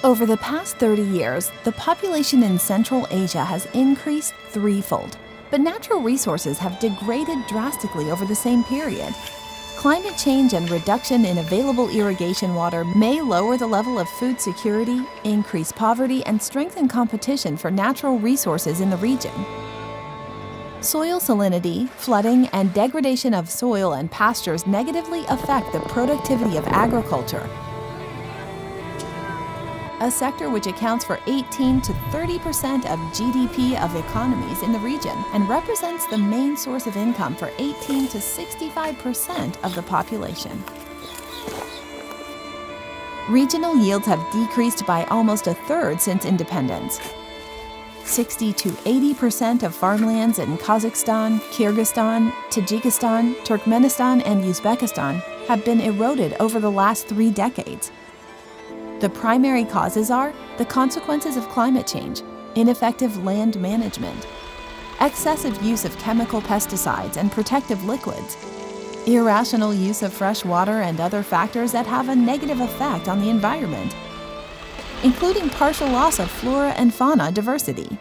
Over the past 30 years, the population in Central Asia has increased threefold, but natural resources have degraded drastically over the same period. Climate change and reduction in available irrigation water may lower the level of food security, increase poverty, and strengthen competition for natural resources in the region. Soil salinity, flooding, and degradation of soil and pastures negatively affect the productivity of agriculture, a sector which accounts for 18 to 30% of GDP of economies in the region and represents the main source of income for 18 to 65% of the population. Regional yields have decreased by almost a third since independence. 60 to 80% of farmlands in Kazakhstan, Kyrgyzstan, Tajikistan, Turkmenistan, and Uzbekistan have been eroded over the last 3 decades. The primary causes are the consequences of climate change, ineffective land management, excessive use of chemical pesticides and protective liquids, irrational use of fresh water and other factors that have a negative effect on the environment, including partial loss of flora and fauna diversity.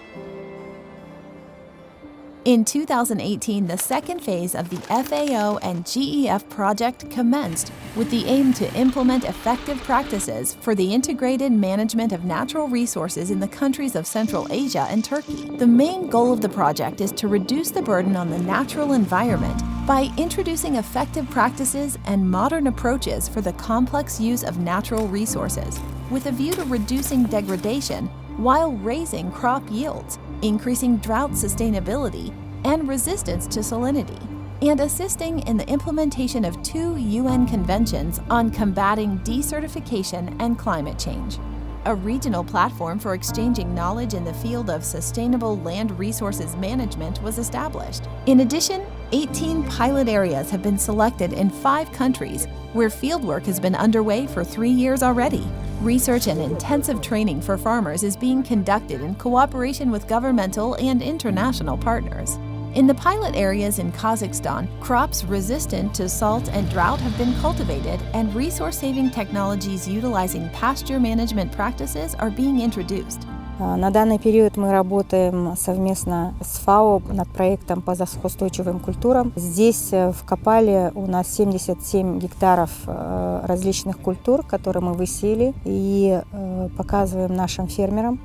In 2018, the second phase of the FAO and GEF project commenced with the aim to implement effective practices for the integrated management of natural resources in the countries of Central Asia and Turkey. The main goal of the project is to reduce the burden on the natural environment by introducing effective practices and modern approaches for the complex use of natural resources, with a view to reducing degradation while raising crop yields, increasing drought sustainability, and resistance to salinity, and assisting in the implementation of 2 UN conventions on combating desertification and climate change. A regional platform for exchanging knowledge in the field of sustainable land resources management was established. In addition, 18 pilot areas have been selected in 5 countries where fieldwork has been underway for 3 years already. Research and intensive training for farmers is being conducted in cooperation with governmental and international partners. In the pilot areas in Kazakhstan, crops resistant to salt and drought have been cultivated, and resource-saving technologies utilizing pasture management practices are being introduced. На данный период мы работаем совместно с FAO над проектом по засухоустойчивым культурам. Здесь в Копале у нас 77 гектаров различных культур, которые мы высеяли и показываем нашим фермерам.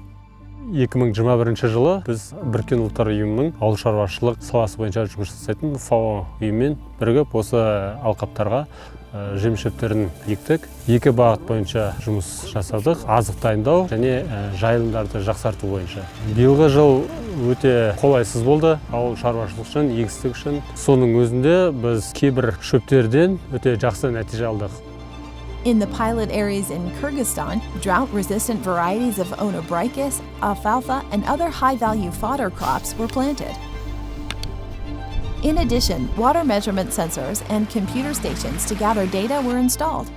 2021 жылы біз Біріккен ұлттар ұйымының ауыл шаруашылық саласы бойынша жұмыс жасайтын FAO ұйымымен бірігіп осы алқаптарға жеміс шөптерін ектік. 2 бағыт бойынша жұмыс жасадық: азық дайындау және жайылымдарды жақсарту бойынша. Биылғы жыл өте қолайсыз болды ауыл шаруашылық үшін, егістік үшін. Соның өзінде біз кейбір шөптерден өте жақсы нәтиже алдық. In the pilot areas in Kyrgyzstan, drought-resistant varieties of onobricus, alfalfa, and other high-value fodder crops were planted. In addition, water measurement sensors and computer stations to gather data were installed.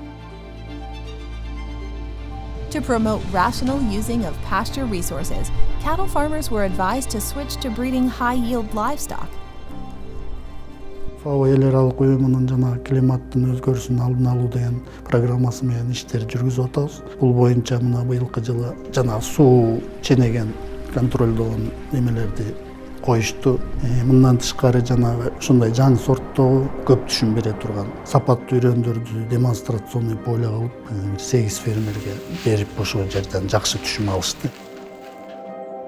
To promote rational using of pasture resources, cattle farmers were advised to switch to breeding high-yield livestock. FAO еларалық ұйымының жана климаттың өзгөрүшүн алдын алуу деген программасы менен иштер жүргүзүп атабыз. Бул боюнча мына быйылкы жылы жана суу ченеген контролдогон немелерди коюшту. Мындан тышкары жанагы ушундай жаңы сорттогу көп түшүм бере турган сапаттуу үрөндөрдү демонстрационный поле кылып 8 фермерге берип ошол жерден жакшы түшүм алышты.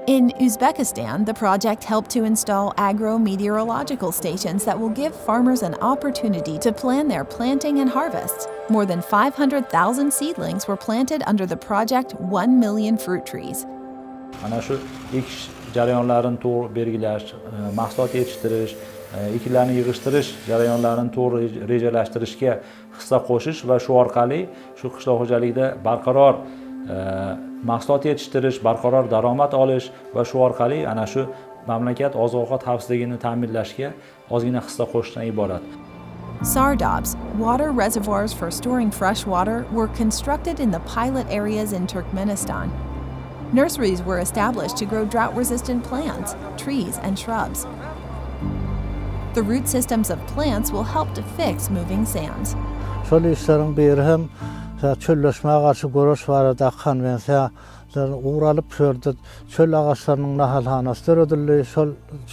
In Uzbekistan, the project helped to install agro-meteorological stations that will give farmers an opportunity to plan their planting and harvests. More than 500,000 seedlings were planted under the project 1 million fruit trees. Ana shu ekish jarayonlarini to'g'ri belgilash, mahsulot yetishtirish, ekinlarni yig'ishtirish jarayonlarini to'g'ri rejalashtirishga hissa qo'shish va shu orqali shu qishloq xo'jaligida barqaror mahsulot yetishtirish, barqaror daromad olish va shu orqali ana shu mamlakat oziq-ovqat xavfsizligini ta'minlashga ozgina hissa qo'shishdan iborat. Sardobs, water reservoirs for storing fresh water, were constructed in the pilot areas in Turkmenistan. Nurseries were established to grow drought-resistant plants, trees, and shrubs. The root systems of plants will help to fix moving sands. Şol işlerin biri hem çölleşmeye karşı görüş barada konvensiya uğralıp şördü. Çöl ağaçlarının nahalhanası ödüllü.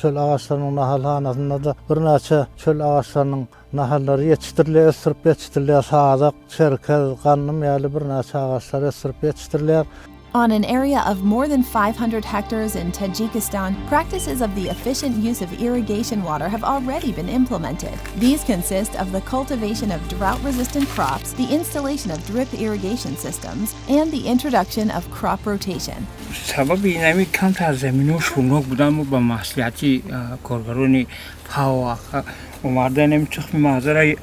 Çöl ağaçlarının nahalhanasında da bir neçe çöl ağaçlarının nahalları yetiştiriliyor, ösürüp yetiştiriliyor. Sağdak, çerkez, kanım yani bir neçe ağaçlar ösürüp yetiştiriliyor. On an area of more than 500 hectares in Tajikistan, practices of the efficient use of irrigation water have already been implemented. These consist of the cultivation of drought-resistant crops, the installation of drip irrigation systems, and the introduction of crop rotation. سبب اینمی کم تر زمین و شلوغ بودن و با مسئولیتی کارگرانی FAO اومدن این تخم مزرعه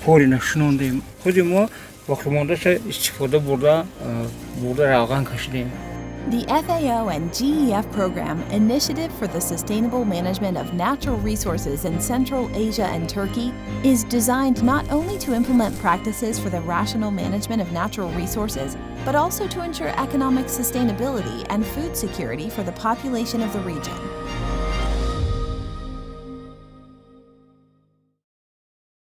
پوری نشوندیم. خود ما وقتماندش استفاده برده روغن کشیدیم. The FAO and GEF program, Initiative for the Sustainable Management of Natural Resources in Central Asia and Turkey, is designed not only to implement practices for the rational management of natural resources, but also to ensure economic sustainability and food security for the population of the region.